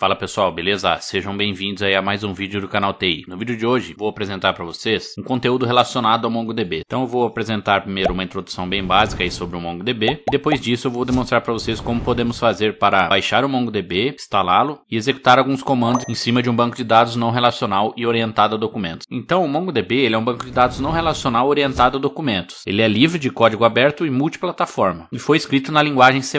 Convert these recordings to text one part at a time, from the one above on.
Fala pessoal, beleza? Sejam bem-vindos aí a mais um vídeo do canal TI. No vídeo de hoje vou apresentar para vocês um conteúdo relacionado ao MongoDB. Então eu vou apresentar primeiro uma introdução bem básica aí sobre o MongoDB e depois disso eu vou demonstrar para vocês como podemos fazer para baixar o MongoDB, instalá-lo e executar alguns comandos em cima de um banco de dados não relacional e orientado a documentos. Então o MongoDB ele é um banco de dados não relacional orientado a documentos. Ele é livre de código aberto e multiplataforma e foi escrito na linguagem C++.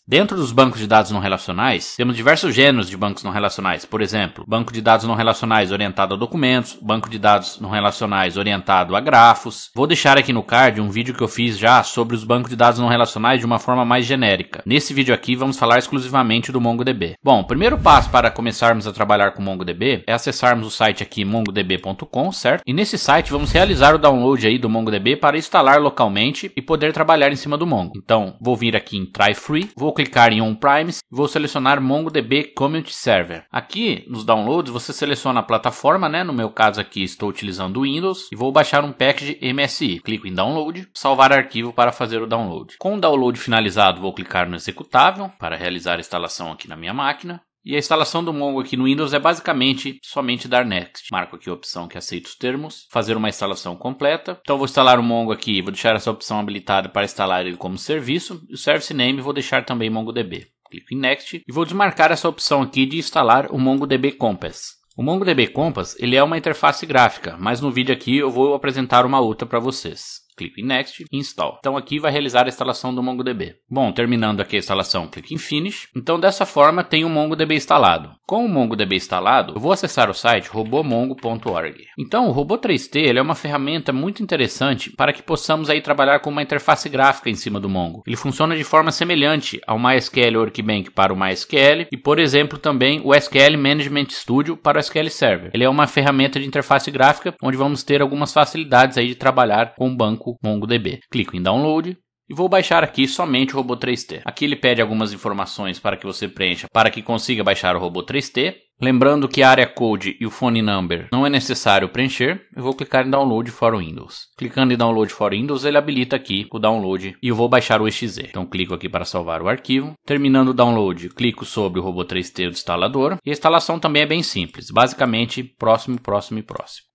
Dentro dos bancos de dados não relacionais temos diversos gêneros de bancos não relacionais, por exemplo, banco de dados não relacionais orientado a documentos, banco de dados não relacionais orientado a grafos. Vou deixar aqui no card um vídeo que eu fiz já sobre os bancos de dados não relacionais de uma forma mais genérica. Nesse vídeo aqui vamos falar exclusivamente do MongoDB. Bom, o primeiro passo para começarmos a trabalhar com MongoDB é acessarmos o site aqui mongodb.com, certo? E nesse site vamos realizar o download aí do MongoDB para instalar localmente e poder trabalhar em cima do Mongo. Então, vou vir aqui em Try Free, vou clicar em On-Premise, vou selecionar MongoDB Community Server. Aqui nos downloads você seleciona a plataforma, né? No meu caso aqui estou utilizando o Windows e vou baixar um package MSI. Clico em Download, salvar arquivo para fazer o download. Com o download finalizado vou clicar no executável para realizar a instalação aqui na minha máquina. E a instalação do Mongo aqui no Windows é basicamente somente dar Next. Marco aqui a opção que aceita os termos, fazer uma instalação completa. Então vou instalar o Mongo aqui, vou deixar essa opção habilitada para instalar ele como serviço. E o Service Name vou deixar também MongoDB. Clico em Next e vou desmarcar essa opção aqui de instalar o MongoDB Compass. O MongoDB Compass ele é uma interface gráfica, mas no vídeo aqui eu vou apresentar uma outra para vocês. Clico em Next e Install. Então aqui vai realizar a instalação do MongoDB. Bom, terminando aqui a instalação, clique em Finish. Então dessa forma tem o MongoDB instalado. Com o MongoDB instalado, eu vou acessar o site robomongo.org. Então o Robo3T ele é uma ferramenta muito interessante para que possamos aí trabalhar com uma interface gráfica em cima do Mongo. Ele funciona de forma semelhante ao MySQL Workbench para o MySQL e, por exemplo, também o SQL Management Studio para o SQL Server. Ele é uma ferramenta de interface gráfica onde vamos ter algumas facilidades aí de trabalhar com o banco MongoDB. Clico em Download e vou baixar aqui somente o Robo3T. Aqui ele pede algumas informações para que você preencha para que consiga baixar o Robo3T. Lembrando que a área code e o phone number não é necessário preencher. Eu vou clicar em Download for Windows. Clicando em Download for Windows, ele habilita aqui o download e eu vou baixar o exe. Então clico aqui para salvar o arquivo. Terminando o download, clico sobre o Robo3T do instalador. E a instalação também é bem simples. Basicamente, próximo.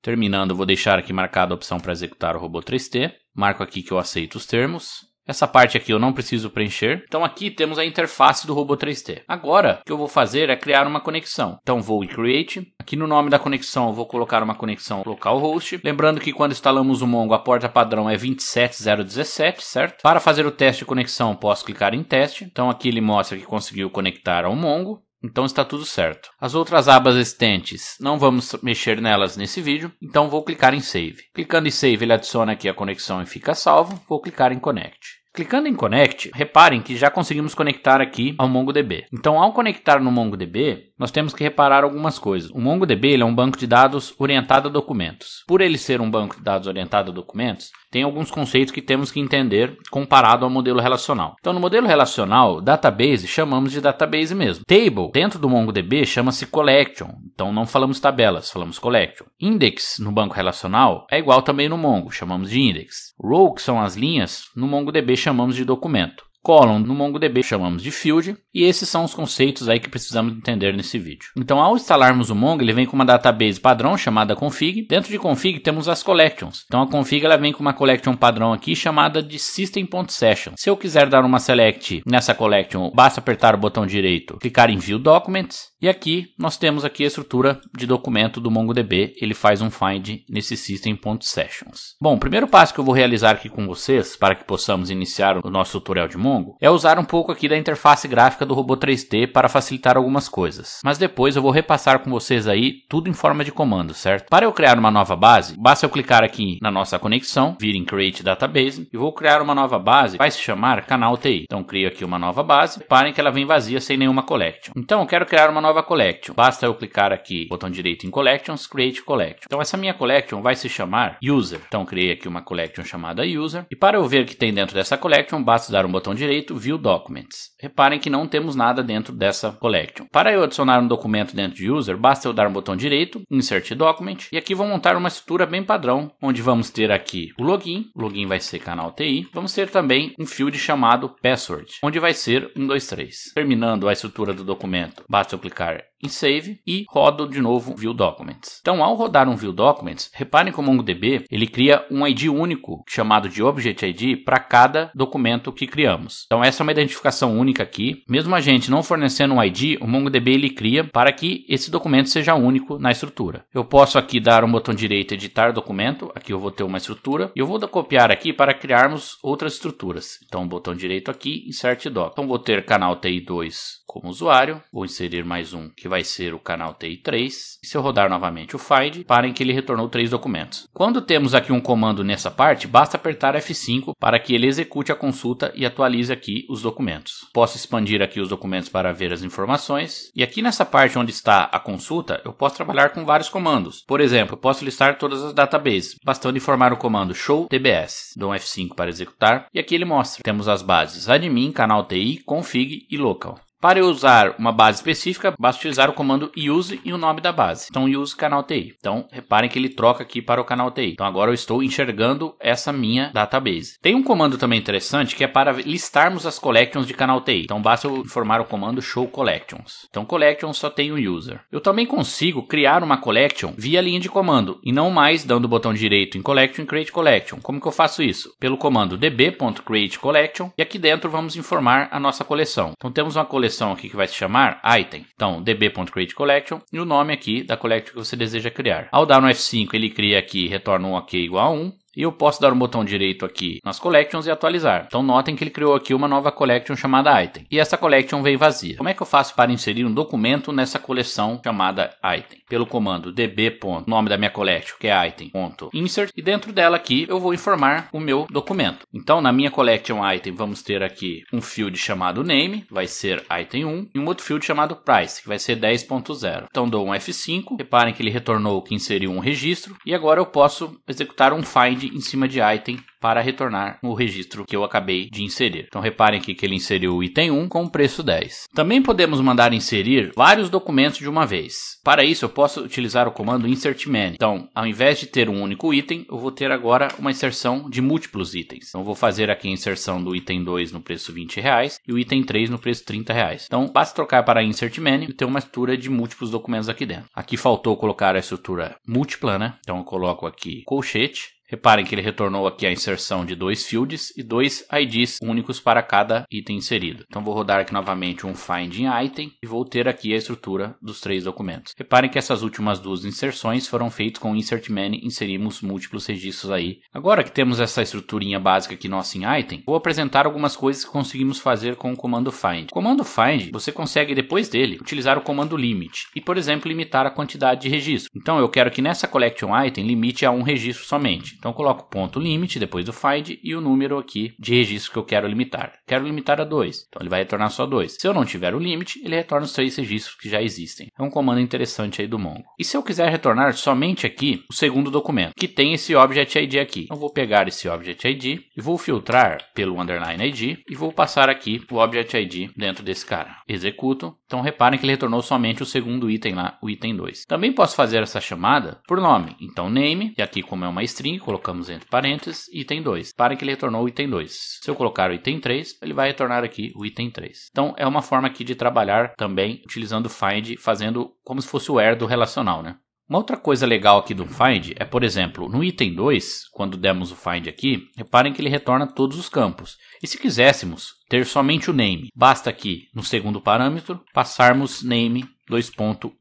Terminando, vou deixar aqui marcada a opção para executar o Robo3T. Marco aqui que eu aceito os termos. Essa parte aqui eu não preciso preencher. Então aqui temos a interface do Robo3T. Agora, o que eu vou fazer é criar uma conexão. Então vou em Create. Aqui no nome da conexão eu vou colocar uma conexão localhost. Lembrando que quando instalamos o Mongo, a porta padrão é 27017, certo? Para fazer o teste de conexão, posso clicar em Teste. Então aqui ele mostra que conseguiu conectar ao Mongo. Então está tudo certo. As outras abas existentes, não vamos mexer nelas nesse vídeo, então vou clicar em Save. Clicando em Save, ele adiciona aqui a conexão e fica salvo. Vou clicar em Connect. Clicando em Connect, reparem que já conseguimos conectar aqui ao MongoDB. Então, ao conectar no MongoDB, nós temos que reparar algumas coisas. O MongoDB ele é um banco de dados orientado a documentos. Por ele ser um banco de dados orientado a documentos, tem alguns conceitos que temos que entender comparado ao modelo relacional. Então, no modelo relacional, database chamamos de database mesmo. Table, dentro do MongoDB, chama-se collection. Então, não falamos tabelas, falamos collection. Index, no banco relacional, é igual também no Mongo, chamamos de index. Row, que são as linhas, no MongoDB chamamos de documento. Column, no MongoDB chamamos de field, e esses são os conceitos aí que precisamos entender nesse vídeo. Então, ao instalarmos o Mongo, ele vem com uma database padrão chamada config. Dentro de config temos as collections. Então, a config ela vem com uma collection padrão aqui chamada de system.session. Se eu quiser dar uma select nessa collection, basta apertar o botão direito, clicar em View Documents, e aqui nós temos aqui a estrutura de documento do MongoDB. Ele faz um find nesse system.sessions. Bom, o primeiro passo que eu vou realizar aqui com vocês, para que possamos iniciar o nosso tutorial de Mongo, é usar um pouco aqui da interface gráfica do Robo3T para facilitar algumas coisas. Mas depois eu vou repassar com vocês aí tudo em forma de comando, certo? Para eu criar uma nova base, basta eu clicar aqui na nossa conexão, vir em Create Database e vou criar uma nova base, vai se chamar Canal TI. Então crio aqui uma nova base, reparem que ela vem vazia sem nenhuma collection. Então eu quero criar uma nova collection, basta eu clicar aqui, botão direito em Collections, Create Collection. Então essa minha collection vai se chamar User. Então criei aqui uma collection chamada User e para eu ver o que tem dentro dessa collection, basta dar um botão direito, View Documents. reparem que não temos nada dentro dessa collection. Para eu adicionar um documento dentro de user, basta eu dar um botão direito, insert document, e aqui vou montar uma estrutura bem padrão, onde vamos ter aqui o login vai ser canal TI, vamos ter também um field chamado password, onde vai ser 123. Terminando a estrutura do documento, basta eu clicar em Save e rodo de novo View Documents. Então, ao rodar um View Documents, reparem que o MongoDB ele cria um ID único, chamado de Object ID, para cada documento que criamos. Então, essa é uma identificação única aqui. Mesmo a gente não fornecendo um ID, o MongoDB ele cria para que esse documento seja único na estrutura. Eu posso aqui dar um botão direito, editar documento. Aqui eu vou ter uma estrutura. E eu vou copiar aqui para criarmos outras estruturas. Então, botão direito aqui, Insert Doc. Então, vou ter canal TI2 como usuário. Vou inserir mais um, que vai ser o canal TI3. E se eu rodar novamente o find, reparem que ele retornou 3 documentos. Quando temos aqui um comando nessa parte, basta apertar F5 para que ele execute a consulta e atualize aqui os documentos. Posso expandir aqui os documentos para ver as informações. E aqui nessa parte onde está a consulta, eu posso trabalhar com vários comandos. Por exemplo, eu posso listar todas as databases, bastando informar o comando show dbs. Dou um F5 para executar e aqui ele mostra. Temos as bases admin, canal TI, config e local. Para eu usar uma base específica, basta utilizar o comando use e o nome da base. Então, use canal TI. Então, reparem que ele troca aqui para o canal TI. Então, agora eu estou enxergando essa minha database. Tem um comando também interessante que é para listarmos as collections de canal TI. Então, basta eu informar o comando show collections. Então, collections só tem o user. Eu também consigo criar uma collection via linha de comando e não mais dando o botão direito em collection e create collection. Como que eu faço isso? Pelo comando db.createCollection e aqui dentro vamos informar a nossa coleção. Então, temos uma coleção aqui que vai se chamar item. Então, db.createCollection e o nome aqui da collection que você deseja criar. Ao dar no F5, ele cria aqui, retorna um OK igual a 1. E eu posso dar um botão direito aqui nas collections e atualizar. Então notem que ele criou aqui uma nova collection chamada item. E essa collection veio vazia. Como é que eu faço para inserir um documento nessa coleção chamada item? Pelo comando db. Nome da minha collection, que é item.insert. E dentro dela aqui eu vou informar o meu documento. Então na minha collection item vamos ter aqui um field chamado name, vai ser item 1. E um outro field chamado price, que vai ser 10.0. Então dou um F5. Reparem que ele retornou que inseriu um registro. E agora eu posso executar um find em cima de item para retornar o registro que eu acabei de inserir. Então reparem aqui que ele inseriu o item 1 com o preço 10. Também podemos mandar inserir vários documentos de uma vez. Para isso eu posso utilizar o comando insert many. Então ao invés de ter um único item, eu vou ter agora uma inserção de múltiplos itens. Então eu vou fazer aqui a inserção do item 2 no preço R$20 e o item 3 no preço R$30. Então basta trocar para insert many e ter uma estrutura de múltiplos documentos aqui dentro. Aqui faltou colocar a estrutura múltipla, né? Então eu coloco aqui colchete. Reparem que ele retornou aqui a inserção de 2 fields e 2 IDs únicos para cada item inserido. Então vou rodar aqui novamente um find em item e vou ter aqui a estrutura dos 3 documentos. Reparem que essas últimas 2 inserções foram feitas com insert many, inserimos múltiplos registros aí. Agora que temos essa estruturinha básica aqui nossa em item, vou apresentar algumas coisas que conseguimos fazer com o comando find. O comando find, você consegue depois dele utilizar o comando limit e, por exemplo, limitar a quantidade de registros. Então eu quero que nessa collection item limite a um registro somente. Então eu coloco ponto limit depois do find e o número aqui de registro que eu quero limitar. Quero limitar a 2, então ele vai retornar só 2. Se eu não tiver o limit, ele retorna os 3 registros que já existem. É um comando interessante aí do Mongo. E se eu quiser retornar somente aqui o segundo documento, que tem esse Object ID aqui. Eu vou pegar esse Object ID e vou filtrar pelo underline ID e vou passar aqui o Object ID dentro desse cara. Executo. Então reparem que ele retornou somente o segundo item lá, o item 2. Também posso fazer essa chamada por nome. Então name, e aqui como é uma string, colocamos entre parênteses, item 2. Reparem que ele retornou o item 2. Se eu colocar o item 3, ele vai retornar aqui o item 3. Então é uma forma aqui de trabalhar também utilizando o find, fazendo como se fosse o where do relacional, né? Uma outra coisa legal aqui do find é, por exemplo, no item 2, quando demos o find aqui, reparem que ele retorna todos os campos. E se quiséssemos ter somente o name, basta aqui no segundo parâmetro passarmos name 2.1.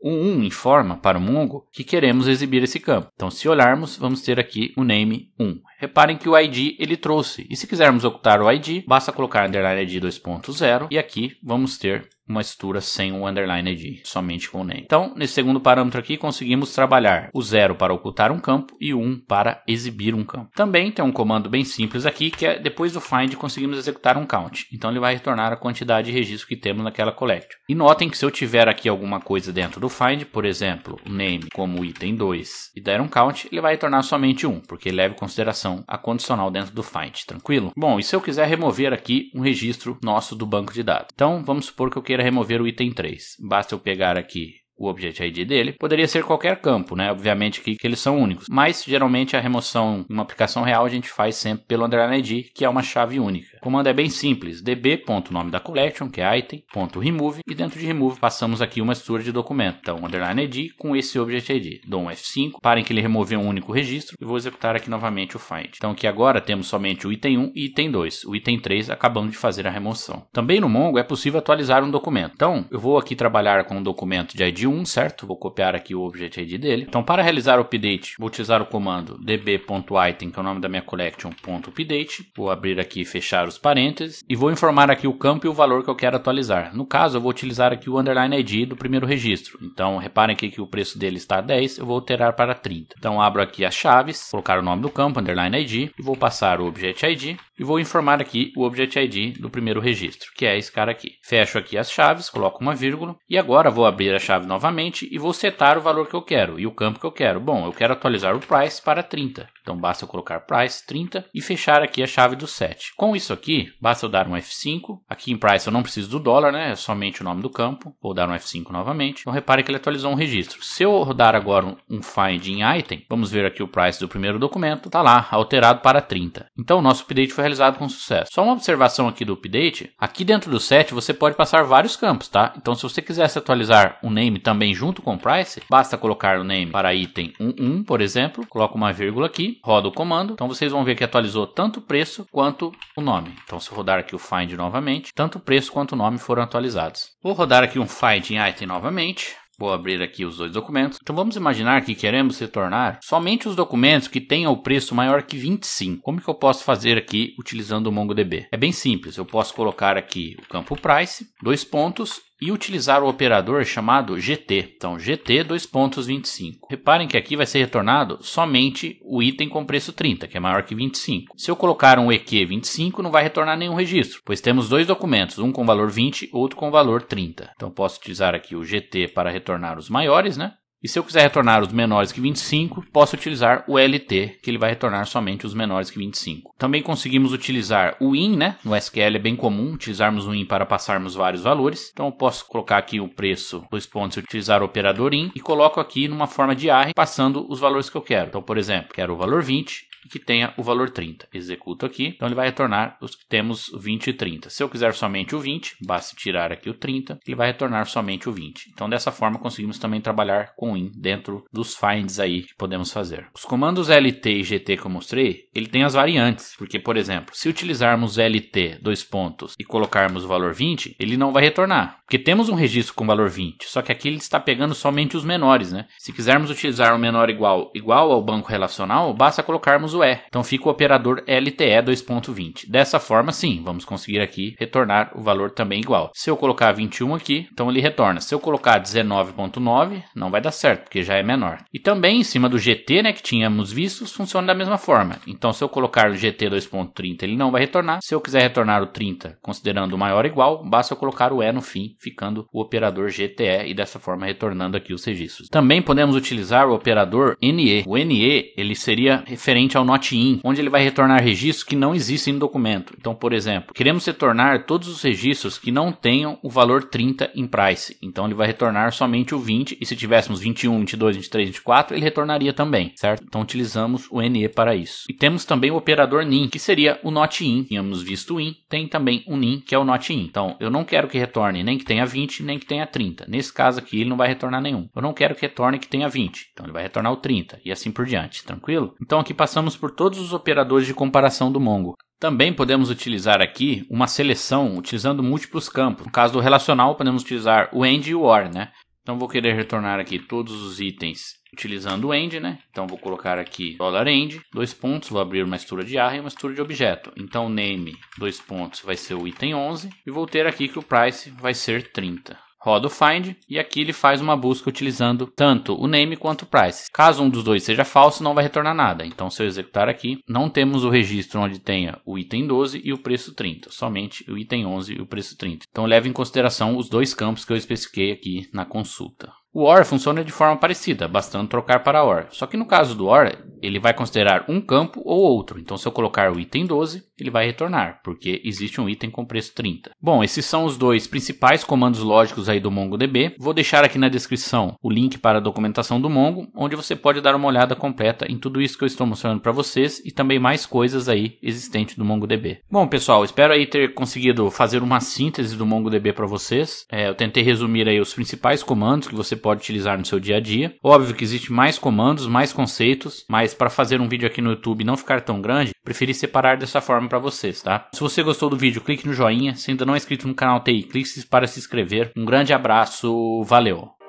O 1 informa para o Mongo que queremos exibir esse campo. Então, se olharmos, vamos ter aqui o name 1. Reparem que o ID ele trouxe. E se quisermos ocultar o ID, basta colocar underline ID 2.0 e aqui vamos ter uma estrutura sem o underline ID, somente com o name. Então, nesse segundo parâmetro aqui, conseguimos trabalhar o 0 para ocultar um campo e o 1 para exibir um campo. Também tem um comando bem simples aqui, que é depois do find conseguimos executar um count. Então ele vai retornar a quantidade de registros que temos naquela collection. E notem que se eu tiver aqui alguma coisa dentro do find, por exemplo, o name como item 2 e der um count, ele vai retornar somente 1, porque ele leva em consideração a condicional dentro do find, tranquilo? Bom, e se eu quiser remover aqui um registro nosso do banco de dados? Então vamos supor que eu queira remover o item 3. Basta eu pegar aqui o Object ID dele, poderia ser qualquer campo, né? Obviamente que eles são únicos, mas geralmente a remoção em uma aplicação real a gente faz sempre pelo underline ID, que é uma chave única. O comando é bem simples, db.nome da collection, que é item, .remove, e dentro de remove passamos aqui uma estrutura de documento. Então, underline ID com esse Object ID. Dou um F5, parem que ele removeu um único registro, e vou executar aqui novamente o find. Então aqui agora temos somente o item 1 e item 2. O item 3 acabamos de fazer a remoção. Também no Mongo é possível atualizar um documento. Então, eu vou aqui trabalhar com um documento de ID 1, certo? Vou copiar aqui o Object ID dele. Então, para realizar o update, vou utilizar o comando db.item, que é o nome da minha collection.update. Vou abrir aqui e fechar os parênteses. E vou informar aqui o campo e o valor que eu quero atualizar. No caso, eu vou utilizar aqui o underline ID do primeiro registro. Então, reparem aqui que o preço dele está a 10, eu vou alterar para 30. Então, abro aqui as chaves, colocar o nome do campo, underline ID, e vou passar o Object ID. E vou informar aqui o Object ID do primeiro registro, que é esse cara aqui. Fecho aqui as chaves, coloco uma vírgula. E agora vou abrir a chave novamente e vou setar o valor que eu quero e o campo que eu quero. Bom, eu quero atualizar o price para 30. Então basta eu colocar price 30 e fechar aqui a chave do set. Com isso aqui, basta eu dar um F5. Aqui em price eu não preciso do dólar, né? É somente o nome do campo. Vou dar um F5 novamente. Então repare que ele atualizou um registro. Se eu rodar agora um find em item, vamos ver aqui o price do primeiro documento. Está lá, alterado para 30. Então o nosso update foi realizado com sucesso. Só uma observação aqui do update. Aqui dentro do set você pode passar vários campos, tá? Então se você quisesse atualizar o name também junto com o price, basta colocar o name para item 11, por exemplo. Coloco uma vírgula aqui, roda o comando. Então vocês vão ver que atualizou tanto o preço quanto o nome. Então se eu rodar aqui o find novamente, tanto o preço quanto o nome foram atualizados. Vou rodar aqui um find em item novamente. Vou abrir aqui os dois documentos. Então vamos imaginar que queremos retornar somente os documentos que tenham o preço maior que 25. Como que eu posso fazer aqui utilizando o MongoDB? É bem simples. Eu posso colocar aqui o campo price, dois pontos, e utilizar o operador chamado GT. Então, GT 2.25. Reparem que aqui vai ser retornado somente o item com preço 30, que é maior que 25. Se eu colocar um EQ 25, não vai retornar nenhum registro, pois temos dois documentos, um com valor 20, outro com valor 30. Então, posso utilizar aqui o GT para retornar os maiores, né? E se eu quiser retornar os menores que 25, posso utilizar o LT, que ele vai retornar somente os menores que 25. Também conseguimos utilizar o in, né? No SQL é bem comum utilizarmos o in para passarmos vários valores. Então eu posso colocar aqui o preço, dois pontos, e utilizar o operador in, e coloco aqui numa forma de array, passando os valores que eu quero. Então, por exemplo, quero o valor 20 e que tenha o valor 30. Executo aqui, então ele vai retornar os que temos 20 e 30. Se eu quiser somente o 20, basta tirar aqui o 30, ele vai retornar somente o 20. Então dessa forma conseguimos também trabalhar com in dentro dos finds aí que podemos fazer. Os comandos LT e GT que eu mostrei, ele tem as variantes, porque por exemplo, se utilizarmos LT, dois pontos, e colocarmos o valor 20, ele não vai retornar, porque temos um registro com valor 20, só que aqui ele está pegando somente os menores, né? Se quisermos utilizar um menor igual ao banco relacional, basta colocarmos o E. Então fica o operador LTE 2.20. Dessa forma, sim, vamos conseguir aqui retornar o valor também igual. Se eu colocar 21 aqui, então ele retorna. Se eu colocar 19.9, não vai dar certo, porque já é menor. E também em cima do GT, né, que tínhamos visto, funciona da mesma forma. Então se eu colocar o GT 2.30, ele não vai retornar. Se eu quiser retornar o 30, considerando o maior ou igual, basta eu colocar o E no fim, ficando o operador GTE e dessa forma retornando aqui os registros. Também podemos utilizar o operador NE. O NE, ele seria referente ao not-in, onde ele vai retornar registros que não existem no documento. Então, por exemplo, queremos retornar todos os registros que não tenham o valor 30 em price. Então, ele vai retornar somente o 20, e se tivéssemos 21, 22, 23, 24, ele retornaria também, certo? Então, utilizamos o NE para isso. E temos também o operador NIN, que seria o not-in. Tínhamos visto o IN, tem também o NIN, que é o not-in. Então, eu não quero que retorne nem que tenha 20, nem que tenha 30. Nesse caso aqui, ele não vai retornar nenhum. Eu não quero que retorne que tenha 20. Então, ele vai retornar o 30, e assim por diante, tranquilo? Então, aqui passamos por todos os operadores de comparação do Mongo. Também podemos utilizar aqui uma seleção utilizando múltiplos campos. No caso do relacional, podemos utilizar o AND e o OR, né? Então vou querer retornar aqui todos os itens utilizando o end, né? Então vou colocar aqui $end, 2 pontos, vou abrir uma mistura de arra e uma mistura de objeto. Então name, 2 pontos, vai ser o item 11 e vou ter aqui que o price vai ser 30. Roda o find e aqui ele faz uma busca utilizando tanto o name quanto o price. Caso um dos dois seja falso, não vai retornar nada. Então se eu executar aqui, não temos o registro onde tenha o item 12 e o preço 30. Somente o item 11 e o preço 30. Então leve em consideração os dois campos que eu especifiquei aqui na consulta. O OR funciona de forma parecida, bastando trocar para OR. Só que no caso do OR, ele vai considerar um campo ou outro. Então se eu colocar o item 12, ele vai retornar, porque existe um item com preço 30. Bom, esses são os dois principais comandos lógicos aí do MongoDB. Vou deixar aqui na descrição o link para a documentação do Mongo, onde você pode dar uma olhada completa em tudo isso que eu estou mostrando para vocês e também mais coisas aí existentes do MongoDB. Bom, pessoal, espero aí ter conseguido fazer uma síntese do MongoDB para vocês. Eu tentei resumir aí os principais comandos que você pode utilizar no seu dia a dia. Óbvio que existe mais comandos, mais conceitos, mas para fazer um vídeo aqui no YouTube e não ficar tão grande, preferi separar dessa forma para vocês, tá? Se você gostou do vídeo, clique no joinha. Se ainda não é inscrito no canal TI, clique para se inscrever. Um grande abraço, valeu!